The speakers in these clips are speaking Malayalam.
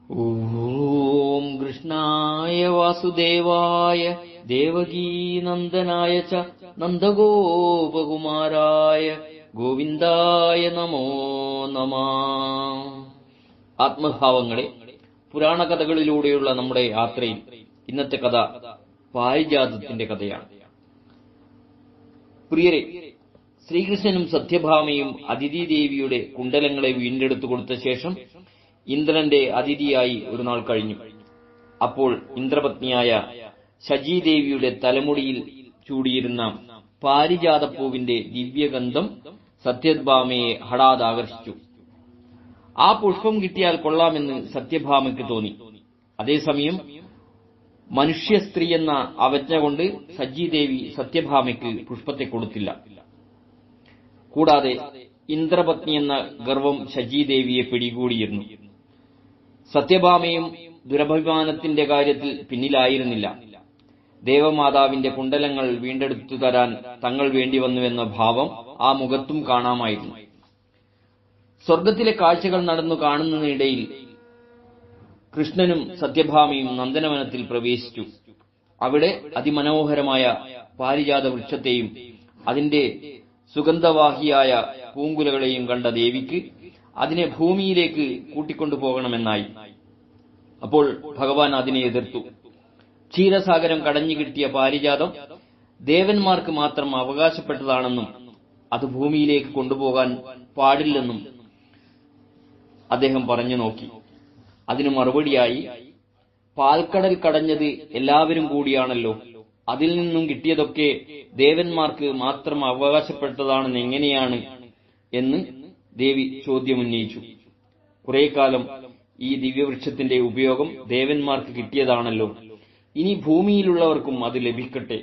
ഓം കൃഷ്ണായ വാസുദേവായ ദേവകീനന്ദനായ ച നന്ദഗോപകുമാരായ ഗോവിന്ദായ നമോ നമഃ. ആത്മഭാവങ്ങളെ, പുരാണകഥകളിലൂടെയുള്ള നമ്മുടെ യാത്രയിൽ ഇന്നത്തെ കഥ പാരിജാതത്തിന്റെ കഥയാണ്. പ്രിയരെ, ശ്രീകൃഷ്ണനും സത്യഭാമയും അതിഥി ദേവിയുടെ കുണ്ടലങ്ങളെ വീണ്ടെടുത്തു കൊടുത്ത ശേഷം ഇന്ദ്രന്റെ അതിഥിയായി ഒരു നാൾ കഴിഞ്ഞു. അപ്പോൾ ഇന്ദ്രപത്നിയായ ശചീദേവിയുടെ തലമുടിയിൽ ചൂടിയിരുന്ന പാരിജാതപ്പൂവിന്റെ ദിവ്യഗന്ധം സത്യഭാമയെ ഹഠാത് ആകർഷിച്ചു. ആ പുഷ്പം കിട്ടിയാൽ കൊള്ളാമെന്ന് സത്യഭാമയ്ക്ക് തോന്നി. അതേസമയം മനുഷ്യസ്ത്രീ എന്ന അവജ്ഞ കൊണ്ട് ശചീദേവി സത്യഭാമയ്ക്ക് പുഷ്പത്തെ കൊടുത്തില്ല. കൂടാതെ ഇന്ദ്രപത്നി എന്ന ഗർവം ശചീദേവിയെ പിടികൂടിയിരുന്നു. സത്യഭാമയും ദുരഭിമാനത്തിന്റെ കാര്യത്തിൽ പിന്നിലായിരുന്നില്ല. ദേവമാതാവിന്റെ കുണ്ടലങ്ങൾ വീണ്ടെടുത്തു തരാൻ തങ്ങൾ വേണ്ടിവന്നുവെന്ന ഭാവം ആ മുഖത്തും കാണാമായിരുന്നു. സ്വർഗത്തിലെ കാഴ്ചകൾ നടന്നു കാണുന്നതിനിടയിൽ കൃഷ്ണനും സത്യഭാമയും നന്ദനവനത്തിൽ പ്രവേശിച്ചു. അവിടെ അതിമനോഹരമായ പാരിജാത വൃക്ഷത്തെയും അതിന്റെ സുഗന്ധവാഹിയായ പൂങ്കുലകളെയും കണ്ട ദേവിക്ക് അതിനെ ഭൂമിയിലേക്ക് കൂട്ടിക്കൊണ്ടുപോകണമെന്നായി. അപ്പോൾ ഭഗവാൻ അതിനെ എതിർത്തു. ക്ഷീരസാഗരം കടഞ്ഞു കിട്ടിയ പാരിജാതം ദേവന്മാർക്ക് മാത്രം അവകാശപ്പെട്ടതാണെന്നും അത് ഭൂമിയിലേക്ക് കൊണ്ടുപോകാൻ പാടില്ലെന്നും അദ്ദേഹം പറഞ്ഞു നോക്കി. അതിനു മറുപടിയായി, പാൽക്കടൽ കടഞ്ഞത് എല്ലാവരും കൂടിയാണല്ലോ, അതിൽ നിന്നും കിട്ടിയതൊക്കെ ദേവന്മാർക്ക് മാത്രം അവകാശപ്പെട്ടതാണെന്ന് എങ്ങനെയാണ് എന്ന് ദേവി ചോദ്യമുന്നയിച്ചു. കുറെ കാലം ഈ ദിവ്യവൃക്ഷത്തിന്റെ ഉപയോഗം ദേവന്മാർക്ക് കിട്ടിയതാണല്ലോ, ഇനി ഭൂമിയിലുള്ളവർക്കും അത് ലഭിക്കട്ടെ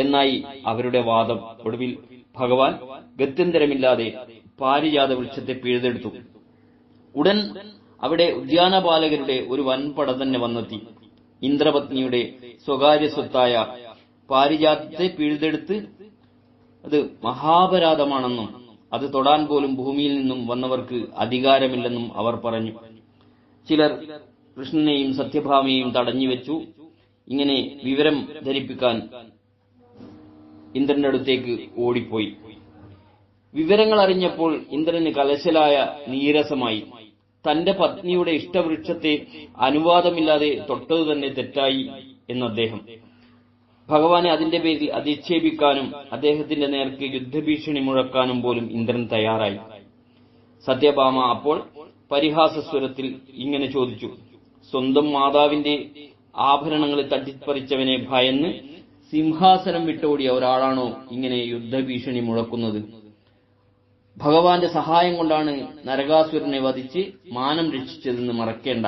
എന്നായി അവരുടെ വാദം. ഒടുവിൽ ഭഗവാൻ ഗത്യന്തരമില്ലാതെ പാരിജാത വൃക്ഷത്തെ പിഴുതെടുത്തു. ഉടൻ അവിടെ ഉദ്യാനപാലകരുടെ ഒരു വൻപട തന്നെ വന്നെത്തി. ഇന്ദ്രപത്നിയുടെ സ്വകാര്യ സ്വത്തായ പാരിജാതത്തെ പിഴുതെടുത്ത് അത് മഹാപരാധമാണെന്നും അത് തൊടാൻ പോലും ഭൂമിയിൽ നിന്നും വന്നവർക്ക് അധികാരമില്ലെന്നും അവർ പറഞ്ഞു. ചിലർ കൃഷ്ണനെയും സത്യഭാമയെയും തടഞ്ഞുവെച്ചു. ഇങ്ങനെ വിവരം ധരിപ്പിക്കാൻ ഇന്ദ്രന്റെ അടുത്തേക്ക് ഓടിപ്പോയി. വിവരങ്ങൾ അറിഞ്ഞപ്പോൾ ഇന്ദ്രന് കലശലായ നീരസമായി. തന്റെ പത്നിയുടെ ഇഷ്ടവൃക്ഷത്തെ അനുവാദമില്ലാതെ തൊട്ടതു തന്നെ തെറ്റായി എന്ന അദ്ദേഹം. ഭഗവാനെ അതിന്റെ പേരിൽ അധിക്ഷേപിക്കാനും അദ്ദേഹത്തിന്റെ നേർക്ക് യുദ്ധഭീഷണി മുഴക്കാനും പോലും ഇന്ദ്രൻ തയ്യാറായി. സത്യഭാമ അപ്പോൾ പരിഹാസസ്വരത്തിൽ ഇങ്ങനെ ചോദിച്ചു: സ്വന്തം മാതാവിന്റെ ആഭരണങ്ങളെ തട്ടിപ്പറിച്ചവനെ ഭയന്ന് സിംഹാസനം വിട്ടോടിയ ഒരാളാണോ ഇങ്ങനെ യുദ്ധഭീഷണി മുഴക്കുന്നത്? ഭഗവാന്റെ സഹായം കൊണ്ടാണ് നരകാസുരനെ വധിച്ച് മാനം രക്ഷിച്ചതെന്ന് മറക്കേണ്ട.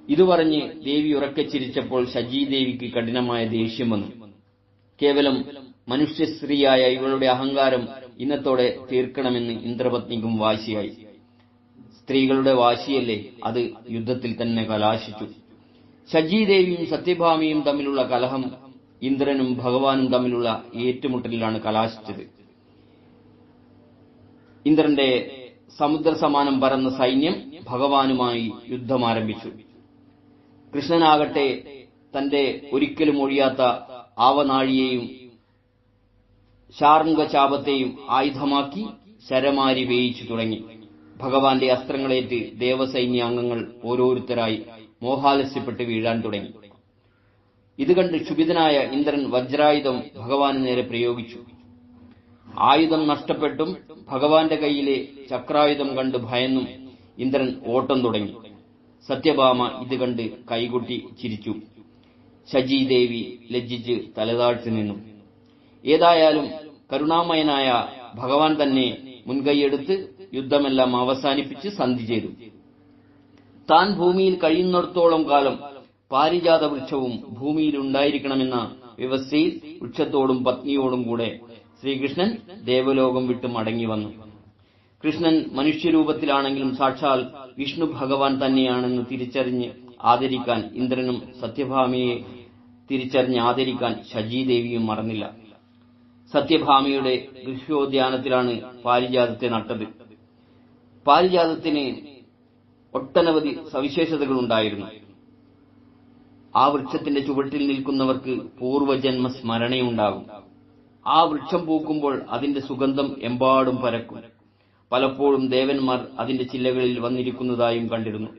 ഇതു പറഞ്ഞ് ദേവി ഉറക്കെ ചിരിച്ചപ്പോൾ ശചീദേവിക്ക് കഠിനമായ ദേഷ്യം വന്നു. കേവലം മനുഷ്യസ്ത്രീയായ ഇവളുടെ അഹങ്കാരം ഇന്നത്തോടെ തീർക്കണമെന്ന് ഇന്ദ്രപത്നിക്കും വാശിയായി. സ്ത്രീകളുടെ വാശിയല്ലേ, അത് യുദ്ധത്തിൽ തന്നെ കലാശിച്ചു. ശചീദേവിയും സത്യഭാമയും തമ്മിലുള്ള കലഹം ഇന്ദ്രനും ഭഗവാനും തമ്മിലുള്ള ഏറ്റുമുട്ടലിലാണ് കലാശിച്ചത്. ഇന്ദ്രന്റെ സമുദ്രസമാനം പരന്ന സൈന്യം ഭഗവാനുമായി യുദ്ധമാരംഭിച്ചു. കൃഷ്ണനാകട്ടെ തന്റെ ഒരിക്കലും ഒഴിയാത്ത ആവനാഴിയെയും ശാർംഗചാപത്തെയും ആയുധമാക്കി ശരമാരി വേയിച്ചു തുടങ്ങി. ഭഗവാന്റെ അസ്ത്രങ്ങളേറ്റ് ദേവസൈന്യാംഗങ്ങൾ ഓരോരുത്തരായി മോഹാലസ്യപ്പെട്ട് വീഴാൻ തുടങ്ങി. ഇത് കണ്ട് ക്ഷുഭിതനായ ഇന്ദ്രൻ വജ്രായുധം ഭഗവാന് നേരെ പ്രയോഗിച്ചു. ആയുധം നഷ്ടപ്പെട്ടും ഭഗവാന്റെ കയ്യിലെ ചക്രായുധം കണ്ട് ഭയന്നും ഇന്ദ്രൻ ഓട്ടം തുടങ്ങി. സത്യഭാമ ഇത് കണ്ട് കൈകൊട്ടി ചിരിച്ചു. ശചീദേവി ലജ്ജിച്ച് തലതാഴ്ത്തി നിന്നു. ഏതായാലും കരുണാമയനായ ഭഗവാൻ തന്നെ മുൻകൈയെടുത്ത് യുദ്ധമെല്ലാം അവസാനിപ്പിച്ച് സന്ധി ചെയ്തു. താൻ ഭൂമിയിൽ കഴിയുന്നിടത്തോളം കാലം പാരിജാത വൃക്ഷവും ഭൂമിയിൽ ഉണ്ടായിരിക്കണമെന്ന വ്യവസ്ഥയിൽ വൃക്ഷത്തോടും പത്നിയോടും കൂടെ ശ്രീകൃഷ്ണൻ ദേവലോകം വിട്ട് മടങ്ങി വന്നു. കൃഷ്ണൻ മനുഷ്യരൂപത്തിലാണെങ്കിലും സാക്ഷാൽ വിഷ്ണു ഭഗവാൻ തന്നെയാണെന്ന് തിരിച്ചറിഞ്ഞ് ആദരിക്കാൻ ഇന്ദ്രനും സത്യഭാമയെ തിരിച്ചറിഞ്ഞ് ആദരിക്കാൻ ശചീദേവിയും മറന്നില്ല. സത്യഭാമയുടെ ഗൃഹോദ്യാനത്തിലാണ് പാരിജാതത്തെ നട്ടത്. പാരിജാതത്തിന് ഒട്ടനവധി സവിശേഷതകളുണ്ടായിരുന്നു. ആ വൃക്ഷത്തിന്റെ ചുവട്ടിൽ നിൽക്കുന്നവർക്ക് പൂർവജന്മ സ്മരണയുണ്ടാകും. ആ വൃക്ഷം പൂക്കുമ്പോൾ അതിന്റെ സുഗന്ധം എമ്പാടും പരക്കും. പലപ്പോഴും ദേവന്മാർ അതിന്റെ ചില്ലകളിൽ വന്നിരിക്കുന്നതായും കണ്ടിരുന്നു.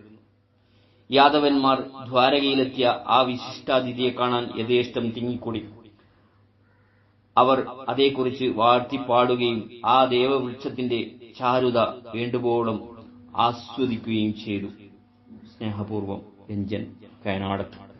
യാദവന്മാർ ദ്വാരകയിലെത്തിയ ആ വിശിഷ്ടാതിഥിയെ കാണാൻ യഥേഷ്ടം തിങ്ങിക്കൂടി. അവർ അതേക്കുറിച്ച് വാഴ്ത്തിപ്പാടുകയും ആ ദേവവൃക്ഷത്തിന്റെ ചാരുത വേണ്ടുവോളം ആസ്വദിക്കുകയും ചെയ്തു. സ്നേഹപൂർവം, രഞ്ജൻ, കയനാടത്ത്.